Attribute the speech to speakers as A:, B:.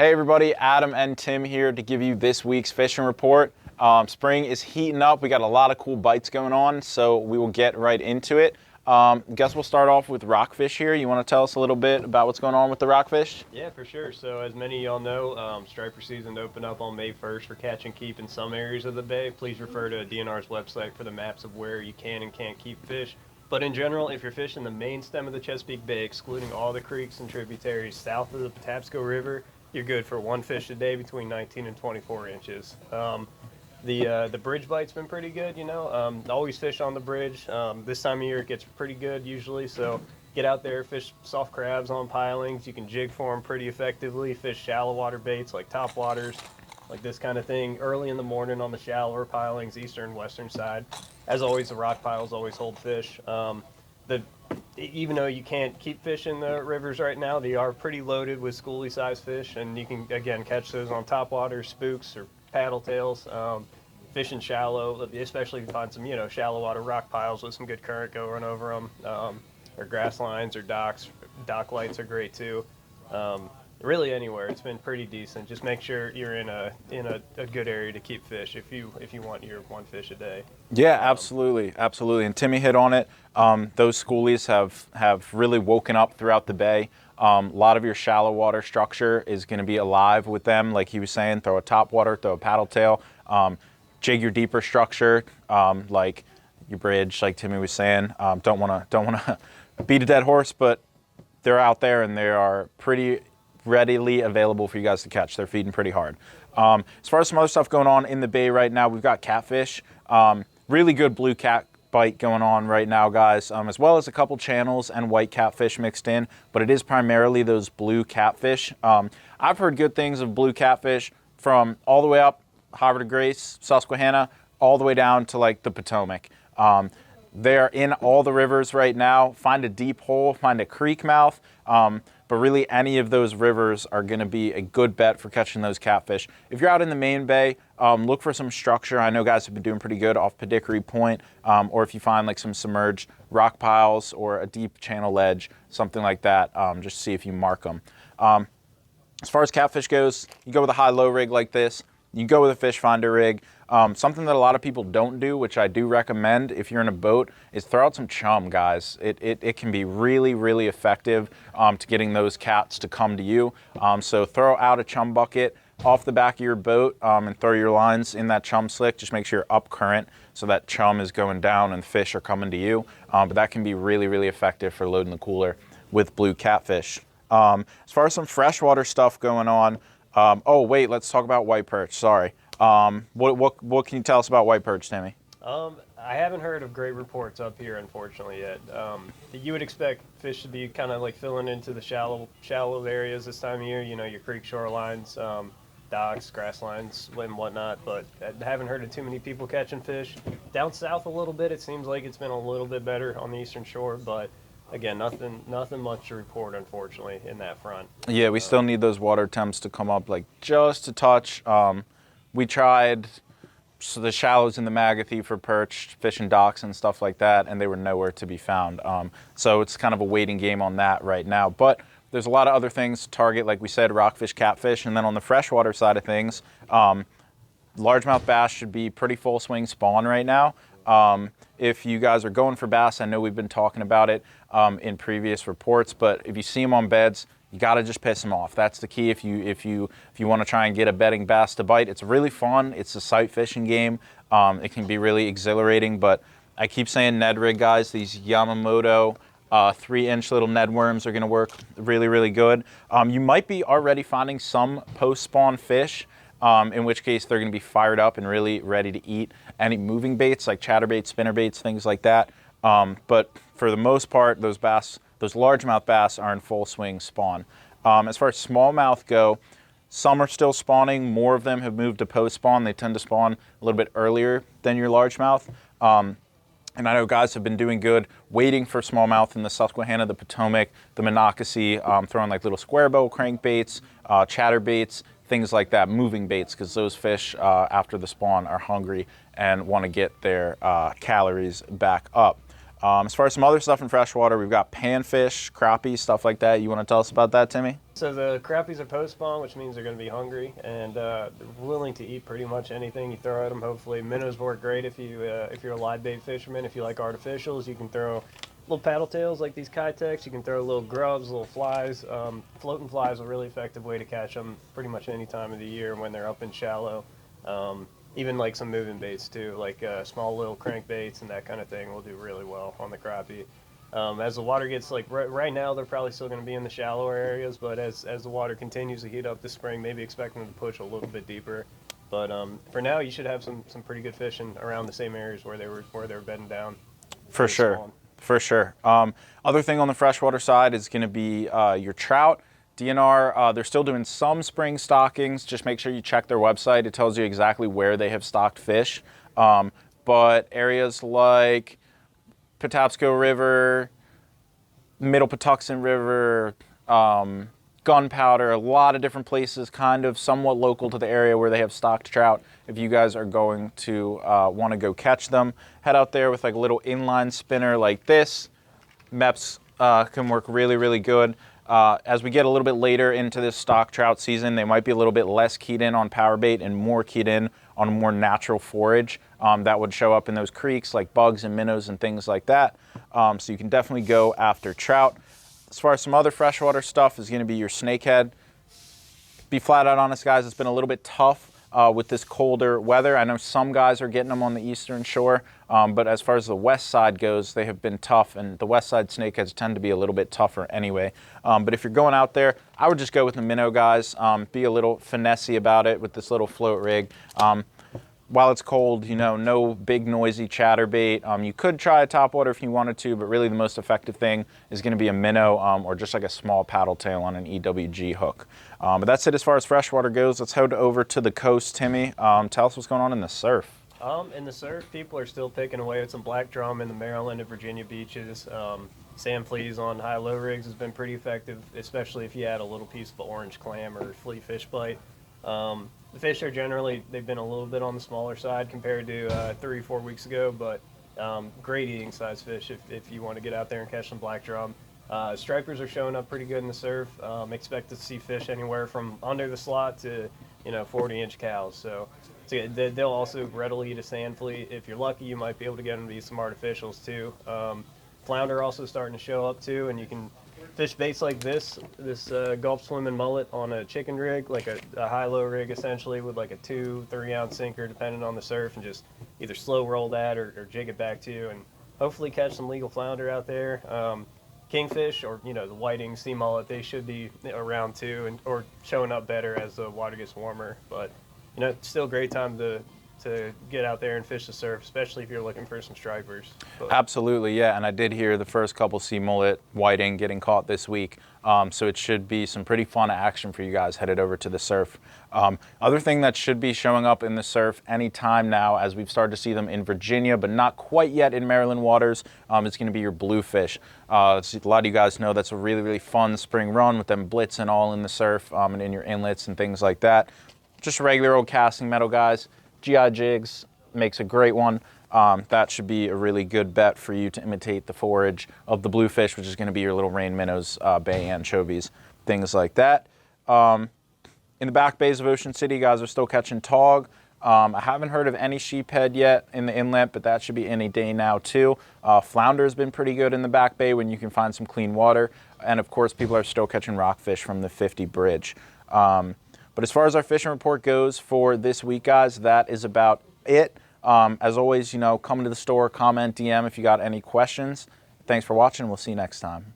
A: Hey everybody, Adam and Tim here to give you this week's fishing report. Spring is heating up. We got a lot of cool bites going on, so we will get right into it. Guess we'll start off with Rockfish here. You want to tell us a little bit about what's going on with the Rockfish?
B: Yeah, for sure. So as many of y'all know, striper season opened up on May 1st for catch and keep in some areas of the bay. Please refer to DNR's website for the maps of where you can and can't keep fish. But in general, if you're fishing the main stem of the Chesapeake Bay, excluding all the creeks and tributaries south of the Patapsco River, you're good for one fish a day between 19 and 24 inches. The bridge bite's been pretty good, always fish on the bridge. This time of year it gets pretty good usually, so get out there, fish soft crabs on pilings. You can jig for them pretty effectively, fish shallow water baits like topwaters, like this kind of thing, early in the morning on the shallower pilings, eastern, western side. As always, the rock piles always hold fish. Even though you can't keep fish in the rivers right now, they are pretty loaded with schoolie-sized fish, and you can, again, catch those on topwater, spooks, or paddle tails. Fishing shallow, especially if you find some, shallow water rock piles with some good current going over them, or grass lines or docks. Dock lights are great too. Really anywhere, it's been pretty decent. Just make sure you're in a good area to keep fish if you want your one fish a day.
A: Yeah, absolutely. And Timmy hit on it. Those schoolies have really woken up throughout the bay. A lot of your shallow water structure is going to be alive with them. Like he was saying, throw a topwater, throw a paddle tail, jig your deeper structure, like your bridge, like Timmy was saying. Don't want to beat a dead horse, but they're out there and they are pretty readily available for you guys to catch. They're feeding pretty hard. As far as some other stuff going on in the bay right now, we've got catfish. Really good blue cat bite going on right now, guys, as well as a couple channels and white catfish mixed in, but it is primarily those blue catfish. I've heard good things of blue catfish from all the way up Havre de Grace, Susquehanna, all the way down to like the Potomac. They're in all the rivers right now. Find a deep hole, find a creek mouth, but really any of those rivers are going to be a good bet for catching those catfish. If you're out in the main bay, look for some structure. I know guys have been doing pretty good off Pedickery Point, or if you find like some submerged rock piles or a deep channel ledge, something like that, just see if you mark them. As far as catfish goes, you go with a high-low rig like this. You go with a fish finder rig. Something that a lot of people don't do, which I do recommend if you're in a boat, is throw out some chum, guys. It can be really, really effective to getting those cats to come to you. So throw out a chum bucket off the back of your boat and throw your lines in that chum slick. Just make sure you're up current so that chum is going down and fish are coming to you. But that can be really, really effective for loading the cooler with blue catfish. As far as some freshwater stuff going on, oh wait, let's talk about white perch. Sorry. What can you tell us about white perch, Timmy?
B: I haven't heard of great reports up here, unfortunately, yet. You would expect fish to be kind of like filling into the shallow areas this time of year. Your creek shorelines, docks, grass lines, and whatnot. But I haven't heard of too many people catching fish. Down south a little bit, it seems like it's been a little bit better on the eastern shore, but. Again, nothing much to report, unfortunately, in that front.
A: Yeah, we still need those water temps to come up like just a touch. We tried the shallows in the Magathie for perch, fishing docks and stuff like that, and they were nowhere to be found. So it's kind of a waiting game on that right now. But there's a lot of other things to target, like we said, rockfish, catfish, and then on the freshwater side of things, largemouth bass should be pretty full swing spawn right now. If you guys are going for bass, I know we've been talking about it in previous reports, but if you see them on beds, you got to just piss them off. That's the key. If you want to try and get a bedding bass to bite, it's really fun. It's a sight fishing game. It can be really exhilarating, but I keep saying Ned rig, guys. These Yamamoto 3-inch little Ned worms are going to work really, really good. You might be already finding some post-spawn fish. In which case they're going to be fired up and really ready to eat any moving baits like chatterbaits, spinnerbaits, things like that. But for the most part, those largemouth bass are in full swing spawn. As far as smallmouth go, some are still spawning. More of them have moved to post spawn. They tend to spawn a little bit earlier than your largemouth. And I know guys have been doing good waiting for smallmouth in the Susquehanna, the Potomac, the Monocacy, throwing like little square bow crankbaits, chatterbaits, things like that, moving baits, because those fish after the spawn are hungry and want to get their calories back up. As far as some other stuff in freshwater, we've got panfish, crappie, stuff like that. You want to tell us about that, Timmy?
B: So the crappies are post-spawn, which means they're going to be hungry and they're willing to eat pretty much anything you throw at them. Hopefully, minnows work great if you're a live bait fisherman. If you like artificials, you can throw little paddle tails like these Kitex. You can throw little grubs, little flies. Floating flies are a really effective way to catch them pretty much any time of the year when they're up and shallow. Even like some moving baits too, like small little crankbaits and that kind of thing will do really well on the crappie. As the water gets like right now, they're probably still going to be in the shallower areas, but as the water continues to heat up this spring, maybe expect them to push a little bit deeper. But for now, you should have some pretty good fishing around the same areas where they were bedding down.
A: For sure, for sure. Other thing on the freshwater side is going to be your trout. DNR, they're still doing some spring stockings. Just make sure you check their website. It tells you exactly where they have stocked fish. But areas like Patapsco River, Middle Patuxent River, Gunpowder, a lot of different places kind of somewhat local to the area where they have stocked trout. If you guys are going to want to go catch them, head out there with like a little inline spinner like this. MEPS can work really, really good. As we get a little bit later into this stock trout season, they might be a little bit less keyed in on power bait and more keyed in on a more natural forage that would show up in those creeks like bugs and minnows and things like that. So you can definitely go after trout. As far as some other freshwater stuff is going to be your snakehead. Be flat out honest, guys, it's been a little bit tough with this colder weather. I know some guys are getting them on the eastern shore, but as far as the west side goes, they have been tough, and the west side snakeheads tend to be a little bit tougher anyway. But if you're going out there, I would just go with the minnow, guys. Be a little finessey about it with this little float rig. While it's cold, you know, no big noisy chatterbait. You could try a topwater if you wanted to, but really the most effective thing is going to be a minnow or just like a small paddle tail on an EWG hook. But that's it as far as freshwater goes. Let's head over to the coast, Timmy. Tell us what's going on in the surf.
B: In the surf, people are still picking away at some black drum in the Maryland and Virginia beaches. Sand fleas on high-low rigs has been pretty effective, especially if you add a little piece of orange clam or flea fish bite. The fish are generally, they've been a little bit on the smaller side compared to 3 or 4 weeks ago, but great eating size fish if you want to get out there and catch some black drum. Stripers are showing up pretty good in the surf. Expect to see fish anywhere from under the slot to 40-inch cows. So they'll also readily eat a sand flea. If you're lucky, you might be able to get them to eat some artificials too. Flounder also starting to show up too, and you can fish baits like this Gulf swimming mullet on a chicken rig, like a high-low rig essentially with like a 2-3 ounce sinker depending on the surf, and just either slow roll that or jig it back to you and hopefully catch some legal flounder out there. Kingfish or the whiting, sea mullet, they should be around too or showing up better as the water gets warmer. But it's still a great time to get out there and fish the surf, especially if you're looking for some stripers. But
A: Absolutely, yeah, and I did hear the first couple sea mullet, whiting getting caught this week, so it should be some pretty fun action for you guys headed over to the surf. Other thing that should be showing up in the surf anytime now, as we've started to see them in Virginia, but not quite yet in Maryland waters, is going to be your bluefish. A lot of you guys know that's a really, really fun spring run with them blitzing all in the surf and in your inlets and things like that. Just regular old casting metal, guys. GI jigs makes a great one. That should be a really good bet for you to imitate the forage of the bluefish, which is going to be your little rain minnows, bay anchovies, things like that. In the back bays of Ocean City, guys are still catching tog. I haven't heard of any sheephead yet in the inlet, but that should be any day now too. Flounder has been pretty good in the back bay when you can find some clean water. And of course, people are still catching rockfish from the 50 bridge. But as far as our fishing report goes for this week, guys, that is about it. As always, come to the store, comment, DM if you got any questions. Thanks for watching. We'll see you next time.